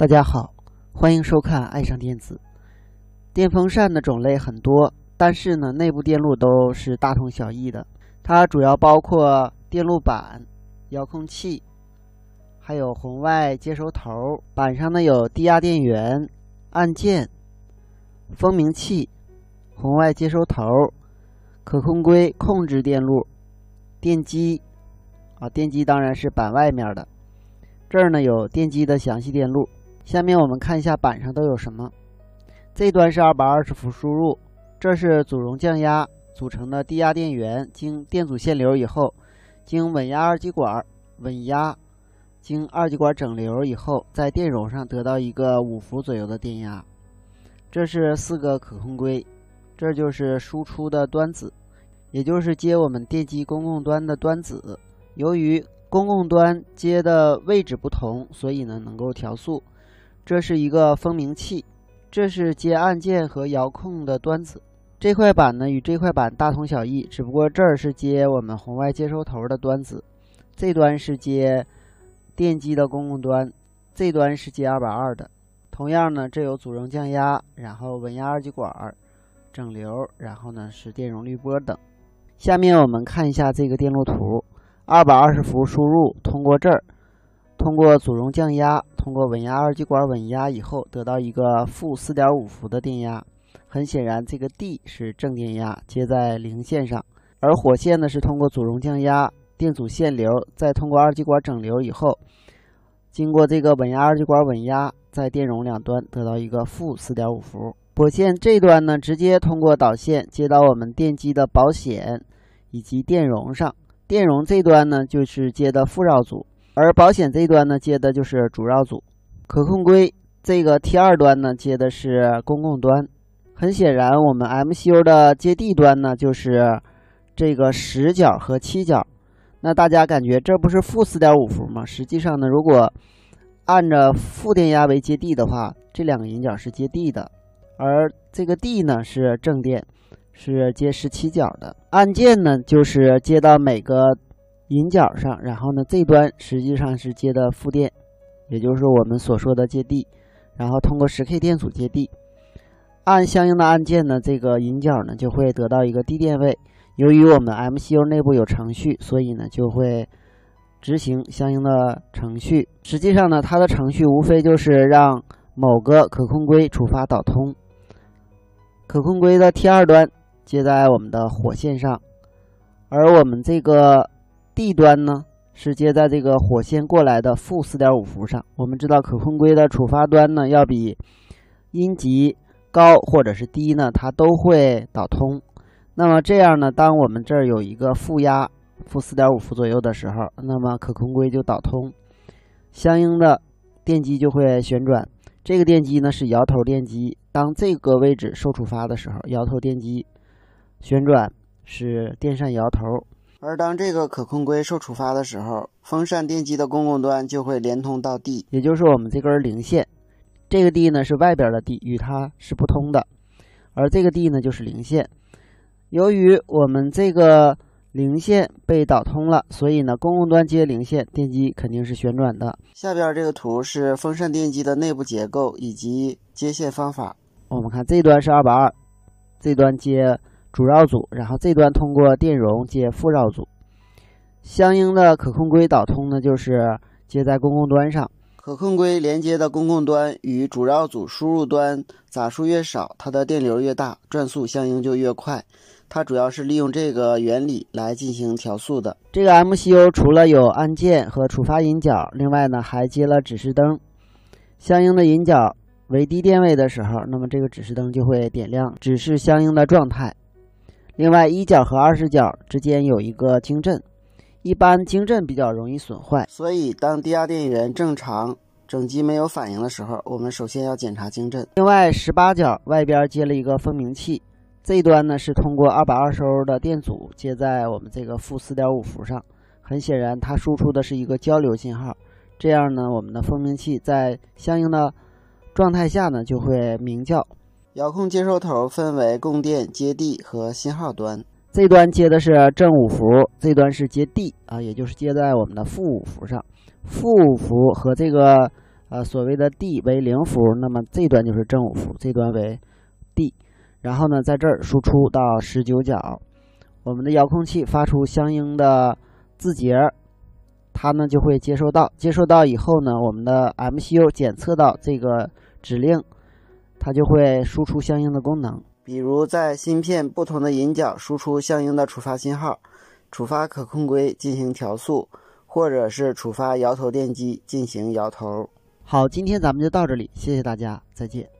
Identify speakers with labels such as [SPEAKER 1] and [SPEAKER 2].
[SPEAKER 1] 大家好，欢迎收看爱上电子。电风扇的种类很多，但是呢，内部电路都是大同小异的。它主要包括电路板、遥控器，还有红外接收头。板上呢有低压电源、按键、蜂鸣器、红外接收头、可控硅控制电路、电机电机当然是板外面的。这儿呢有电机的详细电路。下面我们看一下板上都有什么。这端是220伏输入，这是阻容降压组成的低压电源，经电阻限流以后，经稳压二极管稳压，经二极管整流以后，在电容上得到一个5伏左右的电压。这是4个可控硅，这就是输出的端子，也就是接我们电机公共端的端子。由于公共端接的位置不同，所以呢能够调速。这是一个蜂鸣器，这是接按键和遥控的端子。这块板呢与这块板大同小异，只不过这儿是接我们红外接收头的端子，这端是接电机的公共端，这端是接220的。同样呢，这有阻容降压，然后稳压二极管、整流，然后呢是电容滤波等。下面我们看一下这个电路图，220伏输入通过这儿，通过阻容降压，通过稳压二极管稳压以后，得到一个负4.5伏的电压。很显然，这个 D 是正电压，接在零线上，而火线呢是通过阻容降压、电阻限流，再通过二极管整流以后，经过这个稳压二极管稳压，在电容两端得到一个负4.5伏。火线这端呢，直接通过导线接到我们电机的保险以及电容上，电容这端呢就是接的副绕组。而保险这一端呢接的就是主绕组。可控硅这个 T2 端呢接的是公共端。很显然我们 MCU 的接地端呢就是这个10角和7角。那大家感觉这不是负4.5伏吗？实际上呢，如果按着负电压为接地的话，这两个引角是接地的，而这个 D 呢是正电，是接17角的。按键呢就是接到每个引角上，然后呢这端实际上是接的负电，也就是我们所说的接地，然后通过10K 电阻接地。按相应的按键呢，这个引角呢就会得到一个低电位。由于我们 MCU 内部有程序，所以呢就会执行相应的程序。实际上呢，它的程序无非就是让某个可控硅触发导通。可控硅的 T2 端接在我们的火线上，而我们这个D 端呢是接在这个火线过来的负4.5伏上。我们知道可控硅的触发端呢要比阴极高或者是低呢，它都会导通。那么这样呢，当我们这儿有一个负压负4.5伏左右的时候，那么可控硅就导通，相应的电机就会旋转。这个电机呢是摇头电机，当这个位置受触发的时候，摇头电机旋转使电扇摇头。而当这个可控硅受触发的时候，风扇电机的公共端就会连通到 D， 也就是我们这根零线。这个 D 呢是外边的 D， 与它是不通的，而这个 D 呢就是零线。由于我们这个零线被导通了，所以呢公共端接零线，电机肯定是旋转的。下边这个图是风扇电机的内部结构以及接线方法。我们看这端是220，这端接主绕组，然后这端通过电容接副绕组。相应的可控硅导通呢就是接在公共端上。可控硅连接的公共端与主绕组输入端杂数越少，它的电流越大，转速相应就越快。它主要是利用这个原理来进行调速的。这个 MCU 除了有按键和触发引角，另外呢还接了指示灯。相应的引角为低电位的时候，那么这个指示灯就会点亮，指示相应的状态。另外1角和20角之间有一个晶振，一般晶振比较容易损坏，所以当低压电源正常整机没有反应的时候，我们首先要检查晶振。另外18角外边接了一个蜂鸣器，这一端呢是通过220欧的电阻接在我们这个负4.5伏上。很显然它输出的是一个交流信号，这样呢我们的蜂鸣器在相应的状态下呢就会鸣叫。遥控接收头分为供电、接地和信号端。这端接的是正5伏，这端是接地也就是接在我们的负5伏上。负5伏和这个所谓的 D 为0伏，那么这端就是正5伏，这端为 D。然后呢，在这儿输出到19角，我们的遥控器发出相应的字节，它呢就会接收到以后呢，我们的 MCU 检测到这个指令，它就会输出相应的功能，比如在芯片不同的引角输出相应的触发信号，触发可控规进行调速，或者是触发摇头电机进行摇头。好，今天咱们就到这里，谢谢大家，再见。